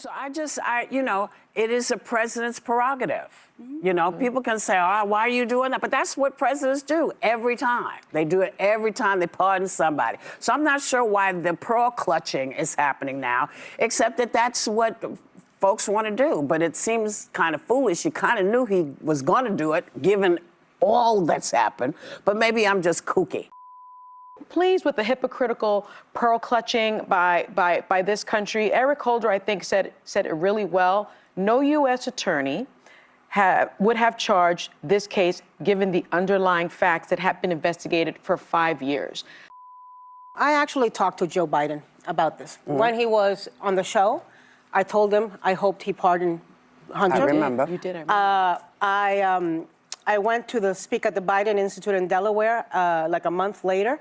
So you know, it is a president's prerogative. You know, people can say, oh, why are you doing that? But that's what presidents do every time. They do it every time they pardon somebody. So I'm not sure why the pearl clutching is happening now, except that that's what folks want to do. But it seems kind of foolish. You kind of knew he was going to do it, given all that's happened. But maybe I'm just kooky. Pleased with the hypocritical pearl clutching by this country. Eric Holder, I think, said it really well. No U.S. attorney would have charged this case given the underlying facts that have been investigated for 5 years. I actually talked to Joe Biden about this. When he was on the show, I told him I hoped he pardoned Hunter. I remember. You did, I remember. I went to speak at the Biden Institute in Delaware like a month later,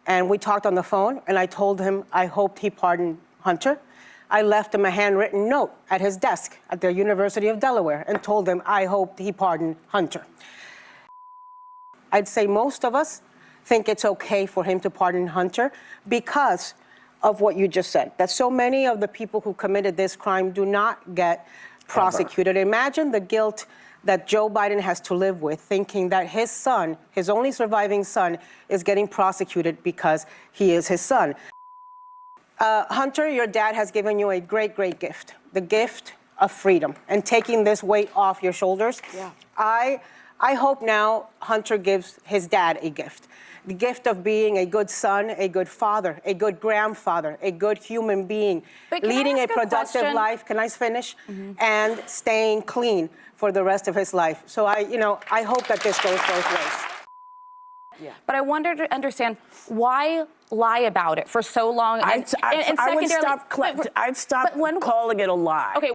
and we talked on the phone, and I told him I hoped he pardoned Hunter. I left him a handwritten note at his desk at the University of Delaware and told him I hoped he pardoned Hunter. I'd say most of us think it's okay for him to pardon Hunter because of what you just said, that so many of the people who committed this crime do not get prosecuted. Imagine the guilt that Joe Biden has to live with, thinking that his son, his only surviving son, is getting prosecuted because he is his son. Hunter, your dad has given you a great, great gift, the gift of freedom and taking this weight off your shoulders. Yeah. I hope now Hunter gives his dad a gift, the gift of being a good son, a good father, a good grandfather, a good human being, leading a productive life, can I finish? And staying clean for the rest of his life. So I hope that this goes both ways. Yeah. But I wonder to understand why lie about it for so long. I'd stop calling it a lie. Okay.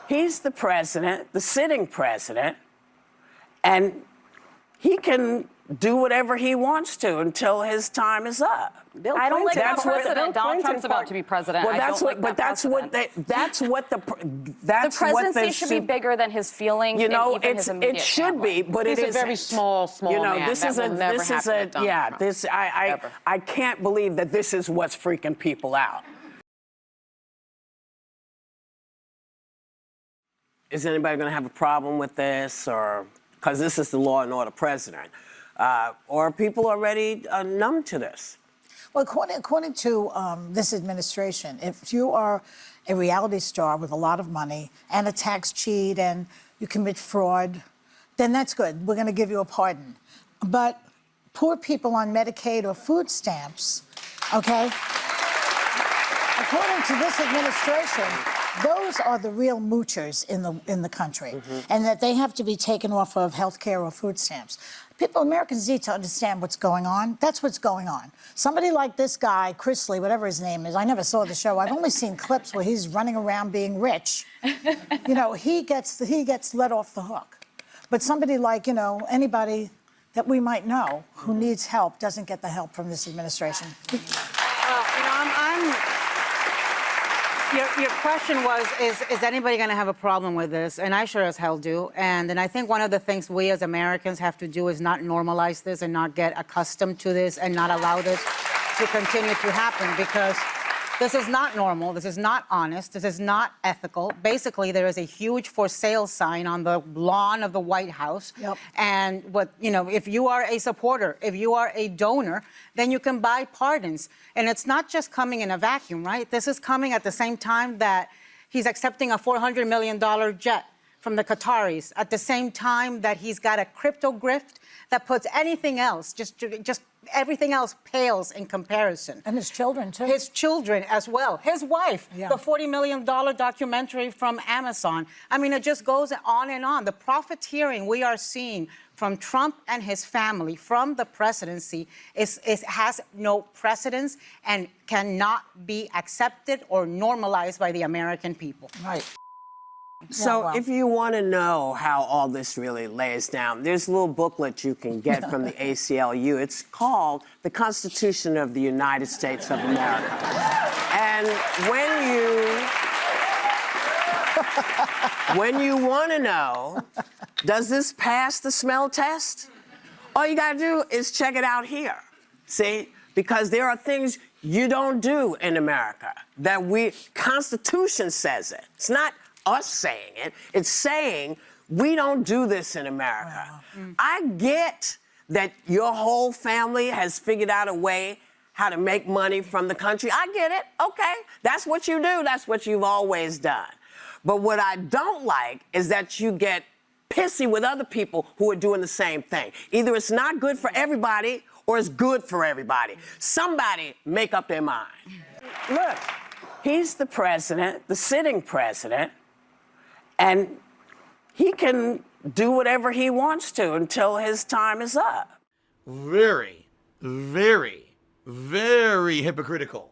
He's the president, the sitting president, and he can do whatever he wants to until his time is up. I don't like that president. Donald Trump's about to be president. Well, that's what the presidency should be bigger than his feelings. You know, even his immediate it should family. be, but He's it is a very small you know, man. this That is will never happen to Donald Trump. I can't believe that this is what's freaking people out. Is anybody going to have a problem with this, or because this is the law and order president? Or are people already numb to this? Well, according to this administration, if you are a reality star with a lot of money and a tax cheat and you commit fraud, then that's good. We're going to give you a pardon. But poor people on Medicaid or food stamps, okay, according to this administration, those are the real moochers in the country, and that they have to be taken off of health care or food stamps. Americans need to understand what's going on. That's what's going on. Somebody like this guy, Chrisley, whatever his name is, I never saw the show. I've only seen clips where he's running around being rich. You know, he gets let off the hook. But somebody like, you know, anybody that we might know who needs help doesn't get the help from this administration. Your question was, is anybody going to have a problem with this? And I sure as hell do. And I think one of the things we as Americans have to do is not normalize this and not get accustomed to this and not allow this to continue to happen, because this is not normal. This is not honest. This is not ethical. Basically, there is a huge for sale sign on the lawn of the White House. Yep. And if you are a supporter, if you are a donor, then you can buy pardons. And it's not just coming in a vacuum, right? This is coming at the same time that he's accepting a $400 million jet from the Qataris, at the same time that he's got a crypto grift that puts anything else, just everything else pales in comparison. And his children, too. His children as well. His wife, yeah. The $40 million documentary from Amazon. I mean, it just goes on and on. The profiteering we are seeing from Trump and his family, from the presidency, has no precedence and cannot be accepted or normalized by the American people. Right. So if you want to know how all this really lays down, there's a little booklet you can get from the ACLU. It's called The Constitution of the United States of America. And when you want to know, does this pass the smell test? All you got to do is check it out here. See? because there are things you don't do in America that Constitution says it. It's not us saying it. It's saying we don't do this in America. Wow. I get that your whole family has figured out a way how to make money from the country. I get it. Okay. That's what you do. That's what you've always done. But what I don't like is that you get pissy with other people who are doing the same thing. Either it's not good for everybody or it's good for everybody. Somebody make up their mind. Look, he's the president, the sitting president, and he can do whatever he wants to until his time is up. Very, very, very hypocritical.